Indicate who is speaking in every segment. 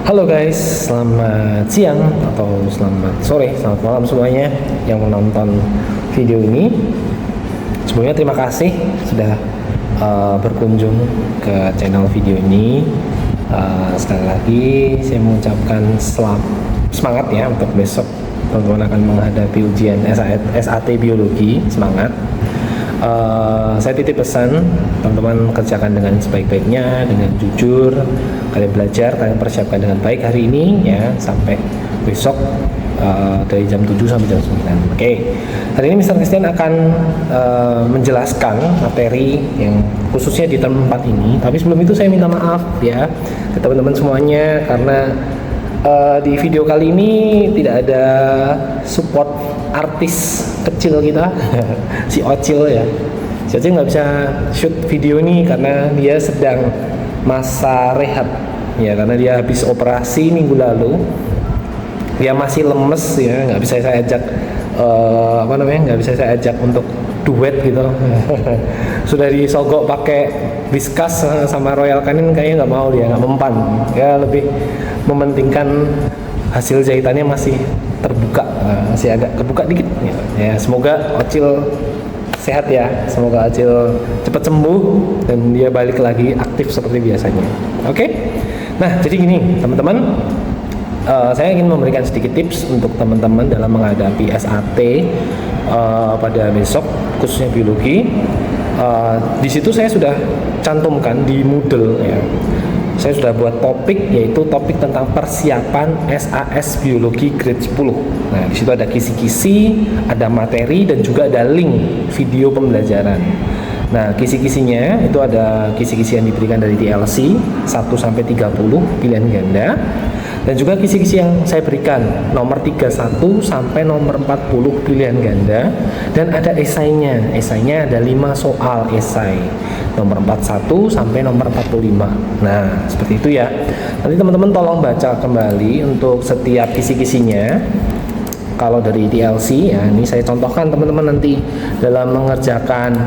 Speaker 1: Halo guys, selamat siang atau selamat sore, selamat malam semuanya yang menonton video ini. Sebelumnya terima kasih sudah berkunjung ke channel video ini. Sekali lagi saya mengucapkan semangat ya untuk besok teman-teman akan menghadapi ujian SAT Biologi. Semangat. Saya titip pesan teman-teman kerjakan dengan sebaik-baiknya, dengan jujur. Kalian belajar, kalian persiapkan dengan baik hari ini ya, sampai besok dari jam 7 sampai jam 9. Oke. Hari ini Mr. Christian akan menjelaskan materi yang khususnya di term 4 ini. Tapi sebelum itu saya minta maaf ya ke teman-teman semuanya karena di video kali ini tidak ada support artis kecil kita si Ocil ya. Si Ocil nggak bisa shoot video ini karena dia sedang masa rehab ya, karena dia habis operasi minggu lalu. Dia masih lemes ya, nggak bisa saya ajak nggak bisa saya ajak untuk duet gitu. Sudah disogok pakai Whiskas sama Royal Canin, kayaknya nggak mau, dia nggak mempan ya, lebih mementingkan hasil jahitannya masih terbuka, masih agak kebuka dikit ya. Semoga Ocil sehat ya, semoga Ocil cepat sembuh dan dia balik lagi aktif seperti biasanya. Oke. Nah jadi gini teman-teman, saya ingin memberikan sedikit tips untuk teman-teman dalam menghadapi SAT pada besok, khususnya biologi. Di situ saya sudah cantumkan di Moodle ya. Saya sudah buat topik, yaitu topik tentang persiapan SAS Biologi Grade 10. Nah, di situ ada kisi-kisi, ada materi, dan juga ada link video pembelajaran. Nah, kisi-kisinya itu ada kisi-kisi yang diberikan dari TLC 1 sampai 30 pilihan ganda, dan juga kisi-kisi yang saya berikan nomor 31 sampai nomor 40 pilihan ganda, dan ada esainya. Esainya ada 5 soal esai nomor 41 sampai nomor 45. Nah, seperti itu ya. Nanti teman-teman tolong baca kembali untuk setiap kisi-kisinya. Kalau dari TLC ya, ini saya contohkan teman-teman nanti dalam mengerjakan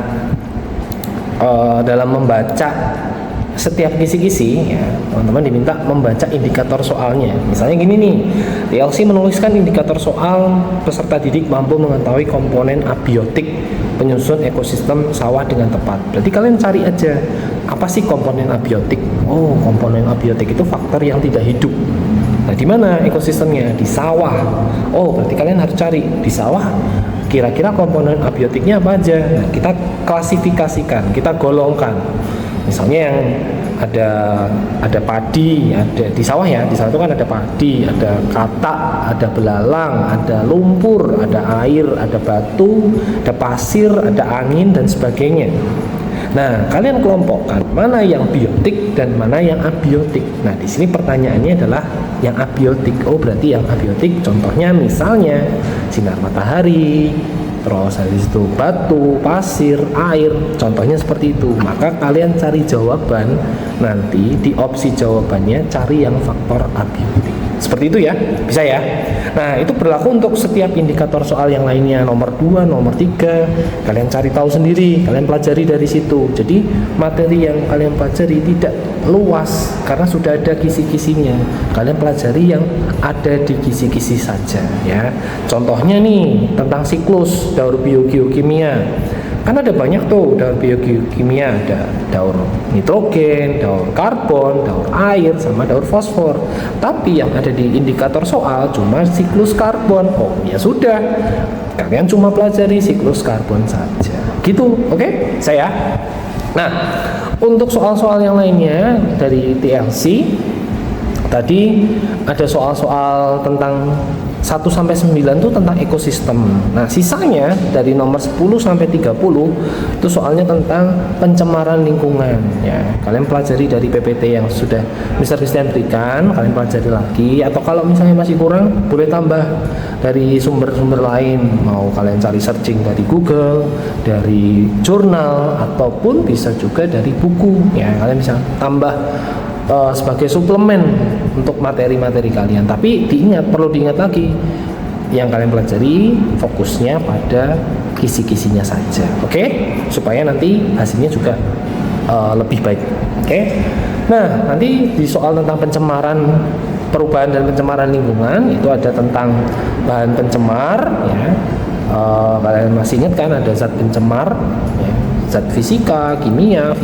Speaker 1: dalam membaca setiap kisi-kisi ya, teman-teman diminta membaca indikator soalnya. Misalnya gini nih, TLC menuliskan indikator soal peserta didik mampu mengetahui komponen abiotik penyusun ekosistem sawah dengan tepat. Berarti kalian cari aja apa sih komponen abiotik. Oh, komponen abiotik itu faktor yang tidak hidup. Nah, di mana ekosistemnya? Di sawah. Oh, berarti kalian harus cari di sawah kira-kira komponen abiotiknya apa aja. Nah, kita klasifikasikan, kita golongkan. Misalnya yang ada padi, ada di sawah ya, di sawah itu kan ada padi, ada katak, ada belalang, ada lumpur, ada air, ada batu, ada pasir, ada angin dan sebagainya. Nah, kalian kelompokkan mana yang biotik dan mana yang abiotik. Nah, di sini pertanyaannya adalah yang abiotik. Oh, berarti yang abiotik contohnya misalnya sinar matahari, terus habis itu batu, pasir, air, contohnya seperti itu. Maka kalian cari jawaban, nanti di opsi jawabannya cari yang faktor abiotik. Seperti itu ya, bisa ya. Nah, itu berlaku untuk setiap indikator soal yang lainnya, nomor 2, nomor 3. Kalian cari tahu sendiri, kalian pelajari dari situ. Jadi materi yang kalian pelajari tidak luas karena sudah ada kisi-kisinya. Kalian pelajari yang ada di kisi-kisi saja ya. Contohnya nih tentang siklus daur biogeokimia. Kan ada banyak tuh daur biogeokimia, ada daur nitrogen, daur karbon, daur air, sama daur fosfor. Tapi yang ada di indikator soal cuma siklus karbon. Oh ya sudah, kalian cuma pelajari siklus karbon saja. Gitu, oke? Saya. Nah, untuk soal-soal yang lainnya dari TLC tadi ada soal-soal tentang 1 sampai 9 itu tentang ekosistem. Nah, sisanya dari nomor 10 sampai 30 itu soalnya tentang pencemaran lingkungan ya. Kalian pelajari dari PPT yang sudah Mr. Christian berikan, kalian pelajari lagi, atau kalau misalnya masih kurang boleh tambah dari sumber-sumber lain. Mau kalian cari searching dari Google, dari jurnal, ataupun bisa juga dari buku ya. Kalian bisa tambah sebagai suplemen untuk materi-materi kalian. Tapi perlu diingat lagi, yang kalian pelajari fokusnya pada kisi-kisinya saja, oke? Supaya nanti hasilnya juga lebih baik, oke? Nah, nanti di soal tentang pencemaran perubahan dan pencemaran lingkungan itu ada tentang bahan pencemar ya. Kalian masih ingat kan ada zat pencemar ya, zat fisika, kimia,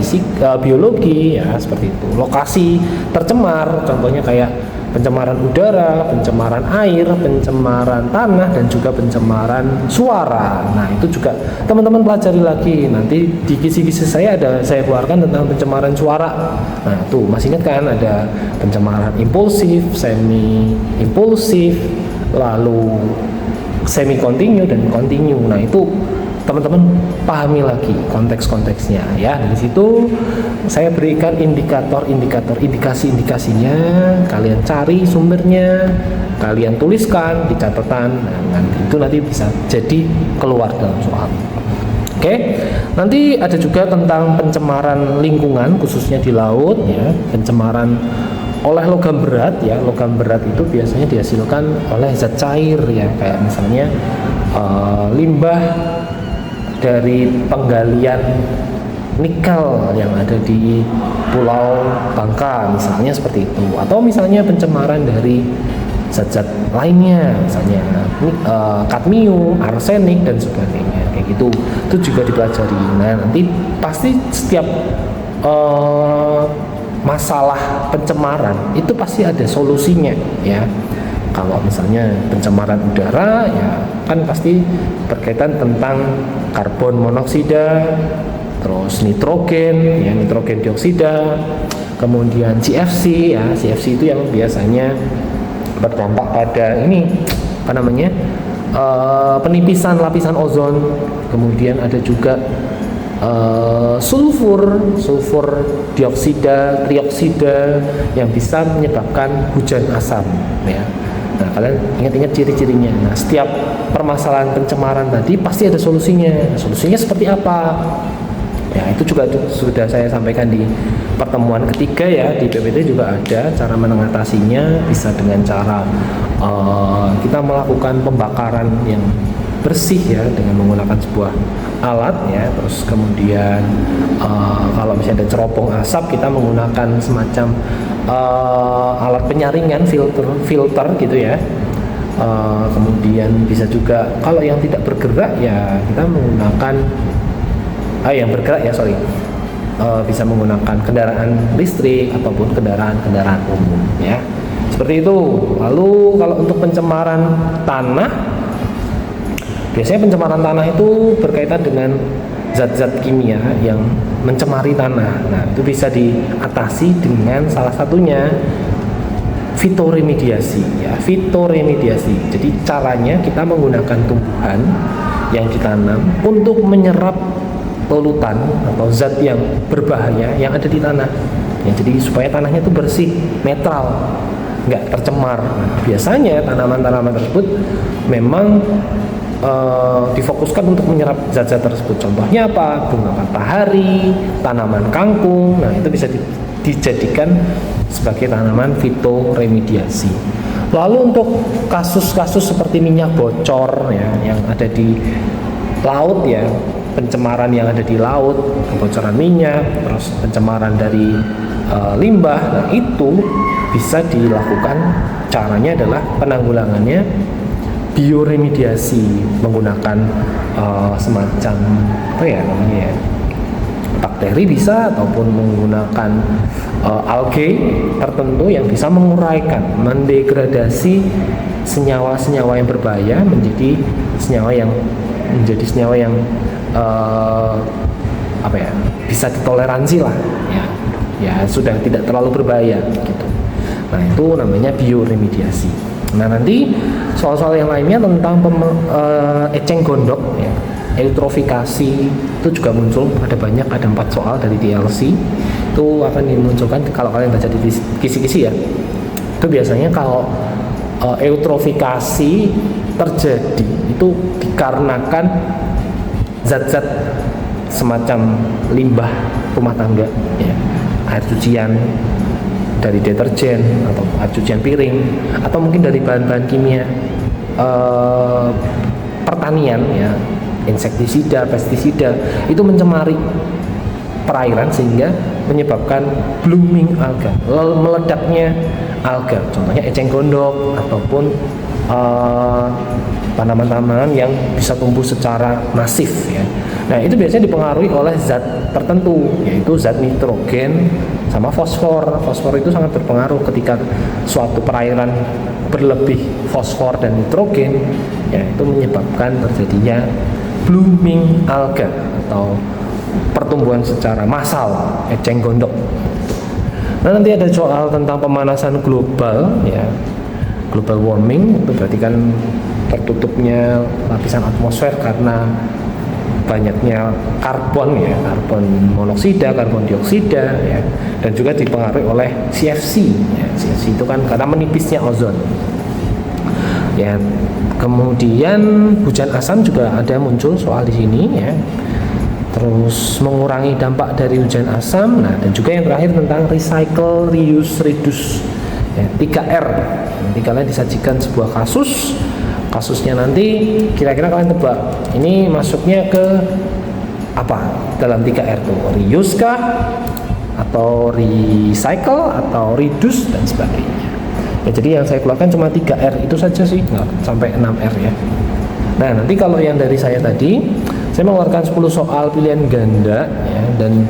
Speaker 1: biologi ya seperti itu. Lokasi tercemar contohnya kayak pencemaran udara, pencemaran air, pencemaran tanah dan juga pencemaran suara. Nah, itu juga teman-teman pelajari lagi. Nanti di kisi-kisi saya keluarkan tentang pencemaran suara. Nah, tuh masih ingat kan ada pencemaran impulsif, semi impulsif, lalu semi kontinu dan kontinu. Nah, itu teman-teman pahami lagi konteks-konteksnya ya. Dari situ saya berikan indikasi-indikasinya, kalian cari sumbernya, kalian tuliskan di catatan. Nah, itu nanti bisa jadi keluar dalam soal. Oke, nanti ada juga tentang pencemaran lingkungan khususnya di laut ya, pencemaran oleh logam berat ya. Logam berat itu biasanya dihasilkan oleh zat cair ya, kayak misalnya limbah dari penggalian nikel yang ada di Pulau Bangka misalnya seperti itu, atau misalnya pencemaran dari zat-zat lainnya misalnya kadmium, arsenik dan sebagainya kayak gitu, itu juga dipelajari. Nah, nanti pasti setiap masalah pencemaran itu pasti ada solusinya ya. Kalau misalnya pencemaran udara ya kan pasti berkaitan tentang karbon monoksida, terus nitrogen ya, nitrogen dioksida, kemudian CFC ya. CFC itu yang biasanya berdampak pada ini apa namanya penipisan lapisan ozon. Kemudian ada juga sulfur dioksida, trioksida yang bisa menyebabkan hujan asam ya. Nah, kalian ingat-ingat ciri-cirinya. Nah, setiap permasalahan pencemaran tadi pasti ada solusinya. Solusinya seperti apa? Ya, itu juga sudah saya sampaikan di pertemuan ketiga ya. Di PPT juga ada cara mengatasinya, bisa dengan cara kita melakukan pembakaran yang bersih ya dengan menggunakan sebuah alat ya. Terus kemudian kalau misalnya ada ceropong asap, kita menggunakan semacam alat penyaringan, filter gitu ya. Kemudian bisa juga kalau yang tidak bergerak ya kita menggunakan yang bergerak ya bisa menggunakan kendaraan listrik ataupun kendaraan umum ya, seperti itu. Lalu kalau untuk pencemaran tanah, biasanya pencemaran tanah itu berkaitan dengan zat-zat kimia yang mencemari tanah. Nah, itu bisa diatasi dengan salah satunya fitoremediasi ya, fitoremediasi. Jadi caranya kita menggunakan tumbuhan yang ditanam untuk menyerap polutan atau zat yang berbahaya yang ada di tanah. Ya, jadi supaya tanahnya itu bersih, netral, nggak tercemar. Nah, biasanya tanaman-tanaman tersebut memang difokuskan untuk menyerap zat-zat tersebut. Contohnya apa? Bunga matahari, tanaman kangkung. Nah, itu bisa dijadikan sebagai tanaman fitoremediasi. Lalu untuk kasus-kasus seperti minyak bocor ya, yang ada di laut ya, pencemaran yang ada di laut, kebocoran minyak, terus pencemaran dari limbah, nah itu bisa dilakukan. Caranya adalah penanggulangannya bioremediasi menggunakan semacam apa ya namanya ya, bakteri bisa, ataupun menggunakan algae tertentu yang bisa menguraikan, mendegradasi senyawa-senyawa yang berbahaya menjadi senyawa yang apa ya, bisa ditoleransi lah ya sudah tidak terlalu berbahaya gitu. Nah, itu namanya bioremediasi. Nah, nanti soal-soal yang lainnya tentang eceng gondok ya, eutrofikasi itu juga muncul, ada 4 soal dari TLC itu akan dimunculkan kalau kalian baca di kisi-kisi ya. Itu biasanya kalau eutrofikasi terjadi itu dikarenakan zat-zat semacam limbah rumah tangga ya, air cucian dari deterjen atau air cucian piring, atau mungkin dari bahan-bahan kimia pertanian ya, insektisida, pestisida, itu mencemari perairan sehingga menyebabkan blooming alga, meledaknya alga, contohnya eceng gondok ataupun tanaman-tanaman yang bisa tumbuh secara masif ya. Nah itu biasanya dipengaruhi oleh zat tertentu, yaitu zat nitrogen sama fosfor. Fosfor itu sangat berpengaruh ketika suatu perairan berlebih fosfor dan nitrogen, ya itu menyebabkan terjadinya blooming alga atau pertumbuhan secara massal eceng gondok. Nah nanti ada soal tentang pemanasan global ya, global warming, itu berarti kan tertutupnya lapisan atmosfer karena banyaknya karbon ya, karbon monoksida, karbon dioksida ya, dan juga dipengaruhi oleh CFC ya. CFC itu kan karena menipisnya ozon ya. Kemudian hujan asam juga ada muncul soal di sini ya, terus mengurangi dampak dari hujan asam. Nah dan juga yang terakhir tentang recycle, reuse, reduce ya, 3R. Nanti kalian disajikan sebuah kasusnya nanti kira-kira kalian tebak ini masuknya ke apa dalam 3R tuh, reuse kah atau recycle atau reduce dan sebagainya ya. Jadi yang saya keluarkan cuma 3R itu saja sih, nggak sampai 6R ya. Nah nanti kalau yang dari saya tadi, saya mengeluarkan 10 soal pilihan ganda ya, dan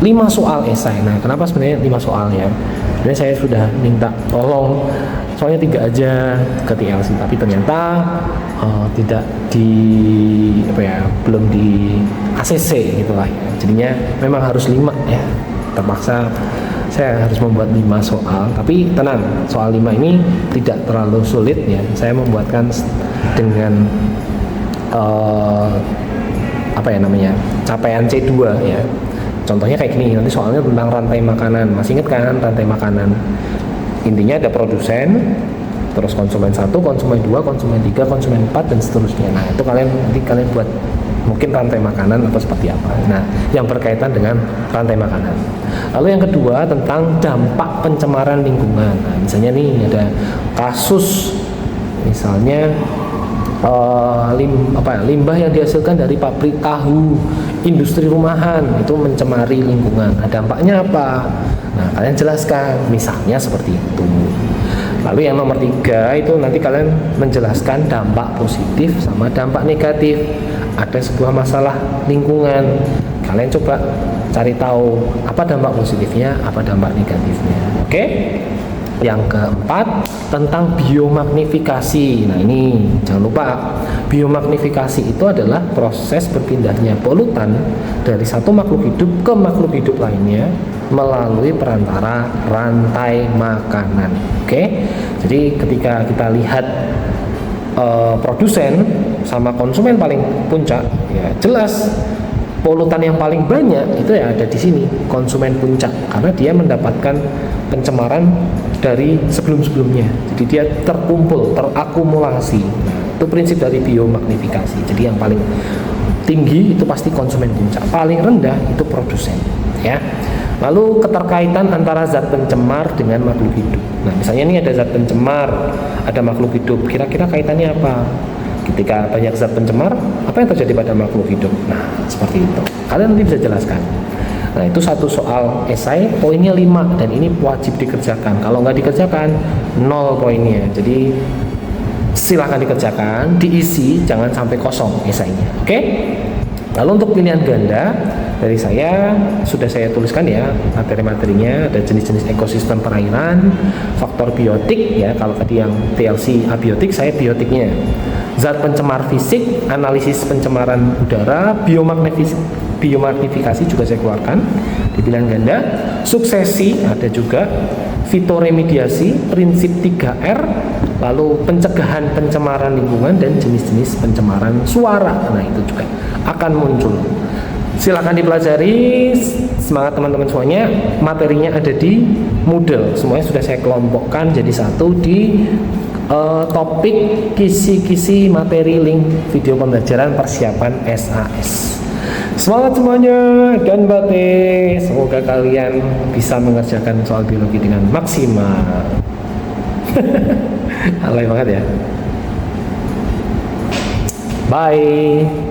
Speaker 1: 5 soal esai. Nah kenapa sebenarnya 5 soal ya, sebenarnya saya sudah minta tolong soalnya 3 aja ke TLC, tapi ternyata tidak di belum di ACC gitulah ya. Jadinya memang harus 5 ya, terpaksa saya harus membuat 5 soal. Tapi tenang, soal 5 ini tidak terlalu sulit ya, saya membuatkan dengan capaian C2 ya. Contohnya kayak gini, nanti soalnya tentang rantai makanan. Masih ingat kan rantai makanan? Intinya ada produsen, terus konsumen 1, konsumen 2, konsumen 3, konsumen 4 dan seterusnya. Nah itu nanti kalian buat mungkin rantai makanan atau seperti apa. Nah yang berkaitan dengan rantai makanan. Lalu yang kedua tentang dampak pencemaran lingkungan. Nah misalnya nih ada kasus misalnya limbah yang dihasilkan dari pabrik tahu, industri rumahan itu mencemari lingkungan. Nah, dampaknya apa? Nah, kalian jelaskan, misalnya seperti itu. Lalu yang nomor 3 itu nanti kalian menjelaskan dampak positif sama dampak negatif. Ada sebuah masalah lingkungan, kalian coba cari tahu apa dampak positifnya, apa dampak negatifnya. Oke? Yang keempat tentang biomagnifikasi. Nah ini jangan lupa, biomagnifikasi itu adalah proses berpindahnya polutan dari satu makhluk hidup ke makhluk hidup lainnya melalui perantara rantai makanan. Oke? Jadi ketika kita lihat produsen sama konsumen paling puncak, ya jelas polutan yang paling banyak itu ya ada di sini, konsumen puncak, karena dia mendapatkan pencemaran dari sebelum-sebelumnya. Jadi dia terkumpul, terakumulasi. Nah, itu prinsip dari biomagnifikasi. Jadi yang paling tinggi itu pasti konsumen puncak, paling rendah itu produsen, ya. Lalu keterkaitan antara zat pencemar dengan makhluk hidup. Nah, misalnya ini ada zat pencemar, ada makhluk hidup. Kira-kira kaitannya apa? Ketika banyak zat pencemar, apa yang terjadi pada makhluk hidup? Nah, seperti itu. Kalian nanti bisa jelaskan. Nah, itu satu soal esai, poinnya 5 dan ini wajib dikerjakan. Kalau nggak dikerjakan, 0 poinnya. Jadi silahkan dikerjakan, diisi, jangan sampai kosong esainya. Oke? Lalu untuk pilihan ganda dari saya sudah saya tuliskan ya materi-materinya, ada jenis-jenis ekosistem perairan, faktor biotik ya, kalau tadi yang TLC abiotik, saya biotiknya, zat pencemar fisik, analisis pencemaran udara, biomagnifikasi juga saya keluarkan di pilihan ganda, suksesi ada juga, fitoremediasi, prinsip 3R, lalu pencegahan pencemaran lingkungan dan jenis-jenis pencemaran suara. Nah itu juga akan muncul. Silakan dipelajari, semangat teman-teman semuanya. Materinya ada di Moodle, semuanya sudah saya kelompokkan jadi satu di topik kisi-kisi materi link video pembelajaran persiapan SAS. Semangat semuanya dan batik, semoga kalian bisa mengerjakan soal biologi dengan maksimal. Alay banget ya. Bye.